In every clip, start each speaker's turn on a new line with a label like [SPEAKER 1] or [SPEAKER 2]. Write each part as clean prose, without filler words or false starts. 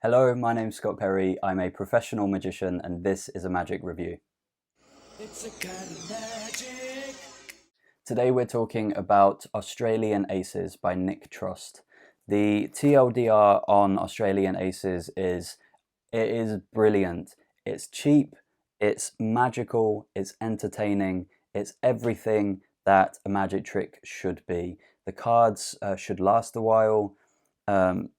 [SPEAKER 1] Hello, my name's Scott Perry. I'm a professional magician and this is a magic review. It's a kind of magic. Today we're talking about Australian Aces by Nick Trost. The TLDR on Australian Aces is brilliant. It's cheap, it's magical, it's entertaining, it's everything that a magic trick should be. The cards should last a while.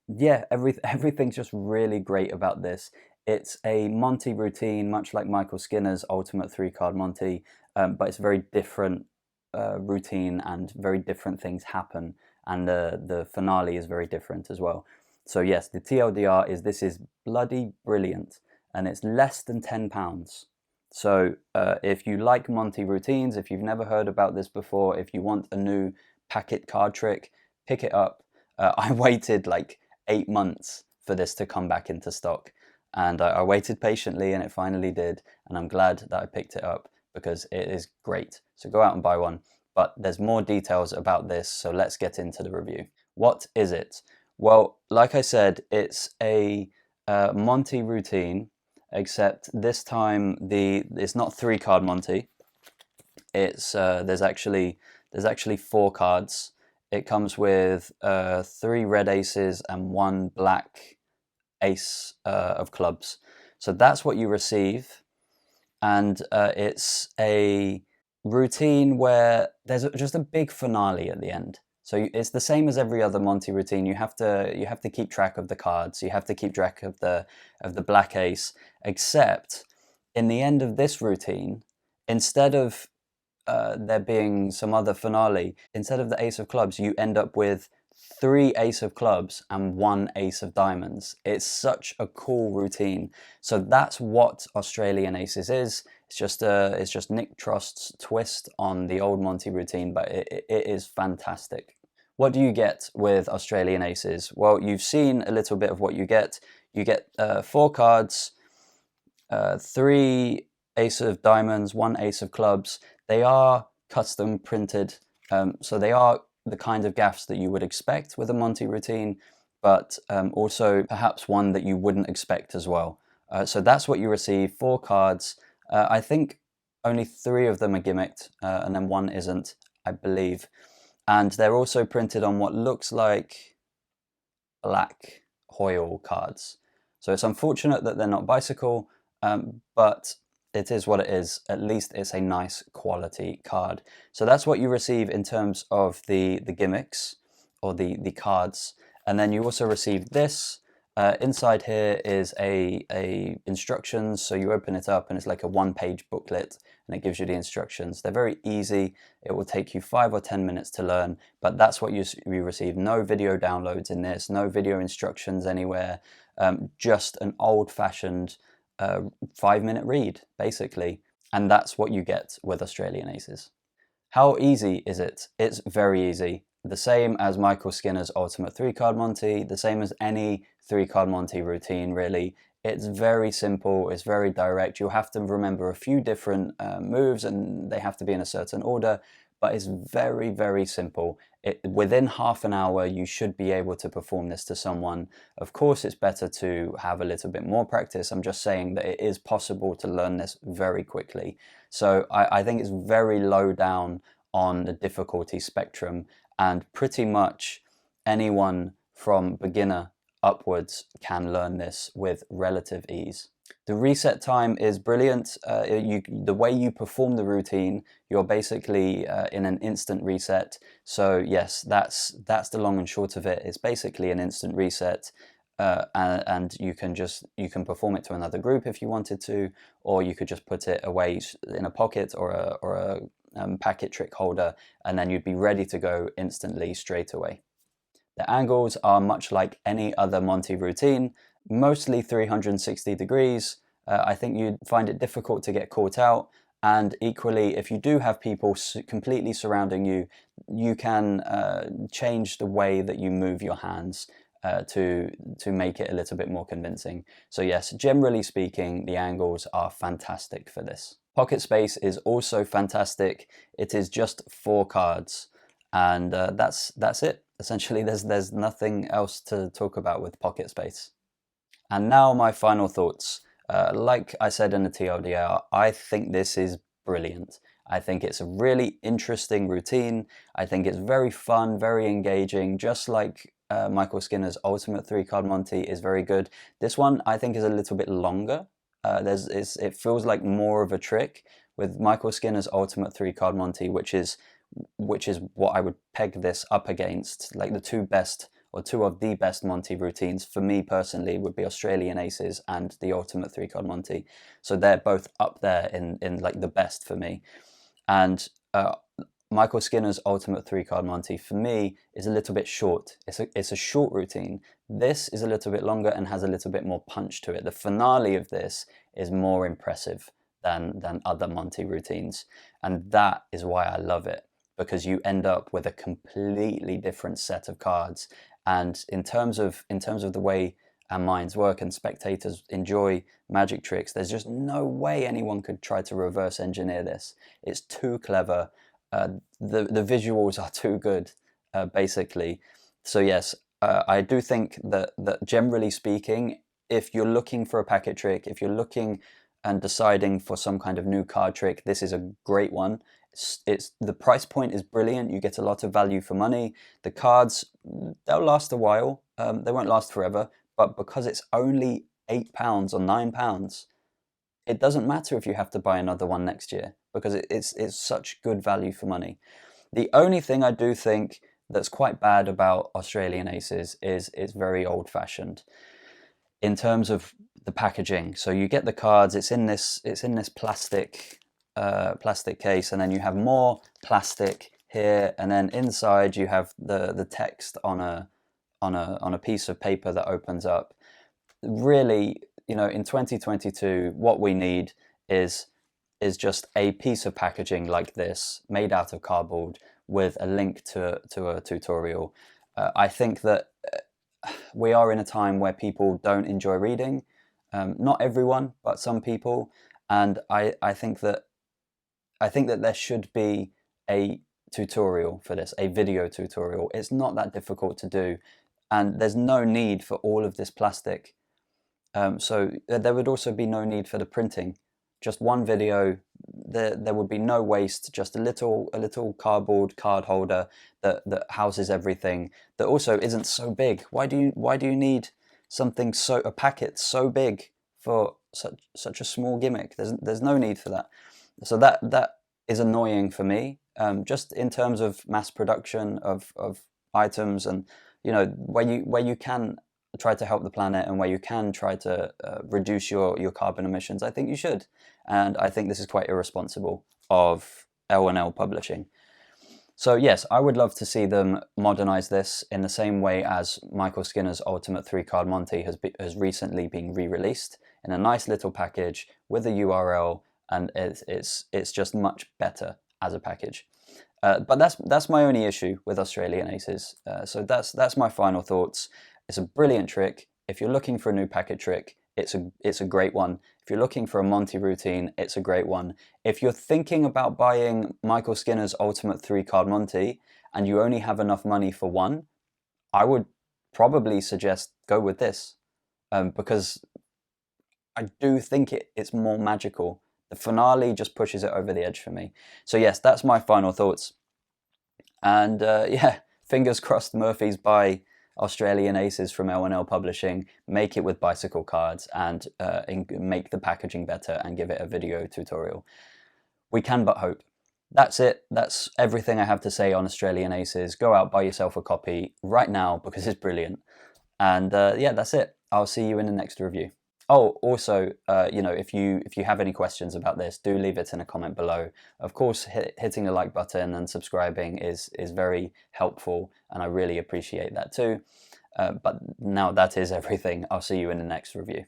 [SPEAKER 1] Yeah, everything's just really great about this. It's a Monte routine, much like Michael Skinner's Ultimate 3-card Monte, but it's a very different routine and very different things happen, and the finale is very different as well. So yes, the TLDR this is bloody brilliant, and it's less than £10. So if you like Monte routines, if you've never heard about this before, if you want a new packet card trick, pick it up. I waited like 8 months for this to come back into stock, and I waited patiently and it finally did, and I'm glad that I picked it up because it is great. So go out and buy one. But there's more details about this, so let's get into the review. What is it? Well, like I said, it's a Monte routine, except this time it's not 3-card Monte. It's there's actually 4 cards. It comes with 3 red aces and 1 black ace of clubs. So that's what you receive, and it's a routine where there's just a big finale at the end. So it's the same as every other Monte routine. You have to keep track of the cards. You have to keep track of the black ace. Except in the end of this routine, instead of there being some other finale, instead of the ace of clubs, you end up with 3 ace of clubs and 1 ace of diamonds. It's such a cool routine. So that's what Australian Aces is. It's just Nick Trost's twist on the old Monte routine, but it is fantastic. What do you get with Australian Aces? Well, you've seen a little bit of what you get. You get 4 cards, 3 ace of diamonds, 1 ace of clubs. They are custom printed, so they are the kind of gaffs that you would expect with a Monte routine, but also perhaps one that you wouldn't expect as well. So that's what you receive, 4 cards. I think only 3 of them are gimmicked, and then 1 isn't, I believe. And they're also printed on what looks like black Hoyle cards. So it's unfortunate that they're not bicycle, but it is what it is. At least it's a nice quality card. So that's what you receive in terms of the gimmicks or the cards. And then you also receive this. Inside here is a instructions. So you open it up and it's like a 1-page booklet, and it gives you the instructions. They're very easy. It will take you 5 or 10 minutes to learn, but that's what you receive. No video downloads in this, no video instructions anywhere. Just an old-fashioned 5-minute read, basically. And that's what you get with Australian Aces. How easy is it? It's very easy. The same as Michael Skinner's Ultimate 3-card Monte, the same as any 3-card Monte routine, really. It's very simple, it's very direct. You'll have to remember a few different moves, and they have to be in a certain order, but it's very, very simple. Within half an hour, you should be able to perform this to someone. Of course, it's better to have a little bit more practice. I'm just saying that it is possible to learn this very quickly. So I think it's very low down on the difficulty spectrum, and pretty much anyone from beginner upwards can learn this with relative ease. The reset time is brilliant. The way you perform the routine, you're basically in an instant reset. So yes, that's the long and short of it. It's basically an instant reset, and you can perform it to another group if you wanted to, or you could just put it away in a pocket or a packet trick holder, and then you'd be ready to go instantly straight away. The angles are much like any other Monte routine, mostly 360 degrees. I think you'd find it difficult to get caught out, and equally, if you do have people completely surrounding you, you can change the way that you move your hands to make it a little bit more convincing. So yes, generally speaking, the angles are fantastic for this. Pocket space is also fantastic. It is just 4 cards, and that's it. Essentially, there's nothing else to talk about with pocket space. And now my final thoughts. Like I said in the TLDR, I think this is brilliant. I think it's a really interesting routine. I think it's very fun, very engaging, just like Michael Skinner's Ultimate 3-Card Monte is very good. This one I think is a little bit longer. It feels like more of a trick with Michael Skinner's Ultimate 3-Card Monte, which is what I would peg this up against. Like the two best, or two of the best Monte routines for me personally would be Australian Aces and the Ultimate 3-Card Monte. So they're both up there in like the best for me. And Michael Skinner's Ultimate 3-Card Monte for me is a little bit short. It's a short routine. This is a little bit longer and has a little bit more punch to it. The finale of this is more impressive than other Monte routines, and that is why I love it, because you end up with a completely different set of cards. And in terms of the way our minds work and spectators enjoy magic tricks, there's just no way anyone could try to reverse engineer this. It's too clever. The visuals are too good, basically. So yes, I do think that generally speaking, if you're looking for a packet trick, if you're looking and deciding for some kind of new card trick, this is a great one. It's the price point is brilliant. You get a lot of value for money. The cards, they'll last a while. They won't last forever, but because it's only £8 or £9, it doesn't matter if you have to buy another one next year, because it's such good value for money. The only thing I do think that's quite bad about Australian Aces is it's very old-fashioned in terms of the packaging. So you get the cards, it's in this plastic case, and then you have more plastic here, and then inside you have the text on a piece of paper that opens up. Really, in 2022, what we need is just a piece of packaging like this, made out of cardboard, with a link to a tutorial. I think that we are in a time where people don't enjoy reading. Not everyone, but some people. And I think that there should be a tutorial for this, a video tutorial. It's not that difficult to do, and there's no need for all of this plastic. So there would also be no need for the printing. Just one video, there would be no waste, just a little cardboard card holder that houses everything, that also isn't so big. Why do you need something a packet so big for such a small gimmick? There's no need for that. So that is annoying for me, just in terms of mass production of items, and where you can try to help the planet, and where you can try to reduce your carbon emissions, I think you should. And I think this is quite irresponsible of L&L Publishing. So yes, I would love to see them modernize this in the same way as Michael Skinner's Ultimate 3-Card Monte has recently been re-released in a nice little package with a URL, and it's just much better as a package. But that's my only issue with Australian Aces. So that's my final thoughts. It's a brilliant trick. If you're looking for a new packet trick, it's a great one. If you're looking for a Monte routine, it's a great one. If you're thinking about buying Michael Skinner's Ultimate 3-Card Monte and you only have enough money for one, I would probably suggest go with this, because I do think it's more magical. The finale just pushes it over the edge for me. So yes, that's my final thoughts. And yeah, fingers crossed Murphy's buy Australian Aces from L&L Publishing, make it with bicycle cards, and make the packaging better and give it a video tutorial. We can but hope. That's it. That's everything I have to say on Australian Aces. Go out, buy yourself a copy right now, because it's brilliant. And yeah, that's it. I'll see you in the next review. Oh, also, if you have any questions about this, do leave it in a comment below. Of course, hitting the like button and subscribing is very helpful, and I really appreciate that too. But now that is everything. I'll see you in the next review.